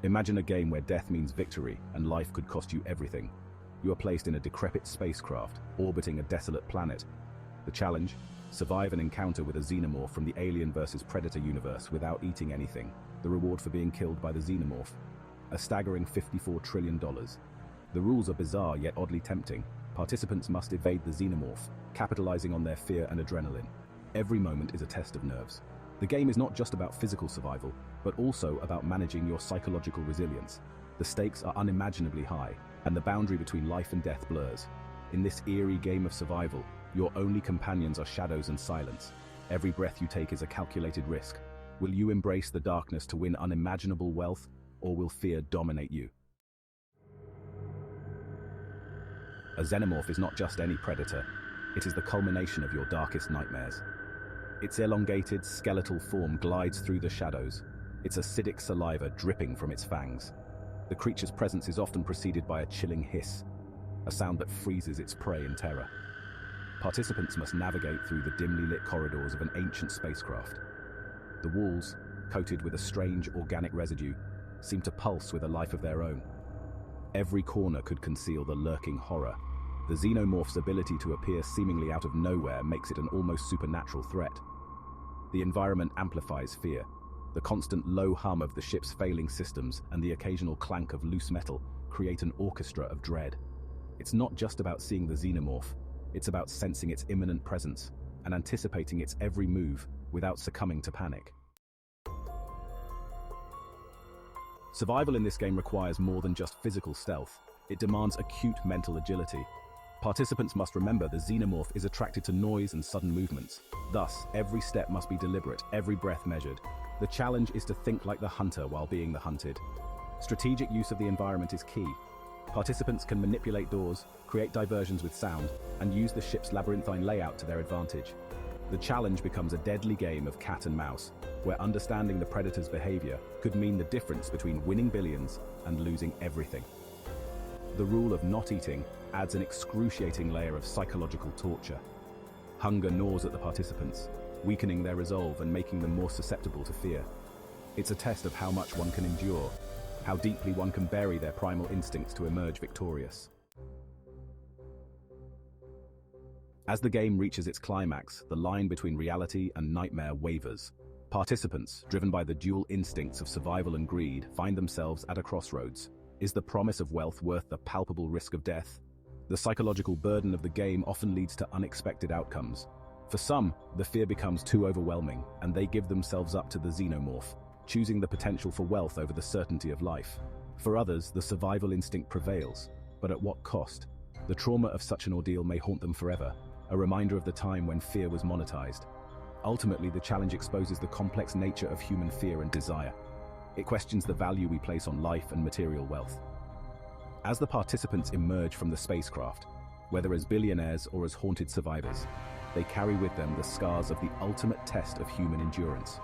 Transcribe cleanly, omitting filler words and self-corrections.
Imagine a game where death means victory and life could cost you everything. You are placed in a decrepit spacecraft, orbiting a desolate planet. The challenge? Survive an encounter with a xenomorph from the Alien vs. Predator universe without eating anything. The reward for being killed by the xenomorph? A staggering $54 trillion. The rules are bizarre yet oddly tempting. Participants must evade the xenomorph, capitalizing on their fear and adrenaline. Every moment is a test of nerves. The game is not just about physical survival, but also about managing your psychological resilience. The stakes are unimaginably high, and the boundary between life and death blurs. In this eerie game of survival, your only companions are shadows and silence. Every breath you take is a calculated risk. Will you embrace the darkness to win unimaginable wealth, or will fear dominate you? A xenomorph is not just any predator. It is the culmination of your darkest nightmares. Its elongated, skeletal form glides through the shadows, its acidic saliva dripping from its fangs. The creature's presence is often preceded by a chilling hiss, a sound that freezes its prey in terror. Participants must navigate through the dimly lit corridors of an ancient spacecraft. The walls, coated with a strange organic residue, seem to pulse with a life of their own. Every corner could conceal the lurking horror. The xenomorph's ability to appear seemingly out of nowhere makes it an almost supernatural threat. The environment amplifies fear. The constant low hum of the ship's failing systems and the occasional clank of loose metal create an orchestra of dread. It's not just about seeing the xenomorph, it's about sensing its imminent presence and anticipating its every move without succumbing to panic. Survival in this game requires more than just physical stealth. It demands acute mental agility. Participants must remember the xenomorph is attracted to noise and sudden movements. Thus, every step must be deliberate, every breath measured. The challenge is to think like the hunter while being the hunted. Strategic use of the environment is key. Participants can manipulate doors, create diversions with sound, and use the ship's labyrinthine layout to their advantage. The challenge becomes a deadly game of cat and mouse, where understanding the predator's behavior could mean the difference between winning billions and losing everything. The rule of not eating adds an excruciating layer of psychological torture. Hunger gnaws at the participants, weakening their resolve and making them more susceptible to fear. It's a test of how much one can endure, how deeply one can bury their primal instincts to emerge victorious. As the game reaches its climax, the line between reality and nightmare wavers. Participants, driven by the dual instincts of survival and greed, find themselves at a crossroads. Is the promise of wealth worth the palpable risk of death? The psychological burden of the game often leads to unexpected outcomes. For some, the fear becomes too overwhelming, and they give themselves up to the xenomorph, choosing the potential for wealth over the certainty of life. For others, the survival instinct prevails, but at what cost? The trauma of such an ordeal may haunt them forever, a reminder of the time when fear was monetized. Ultimately, the challenge exposes the complex nature of human fear and desire. It questions the value we place on life and material wealth. As the participants emerge from the spacecraft, whether as billionaires or as haunted survivors, they carry with them the scars of the ultimate test of human endurance.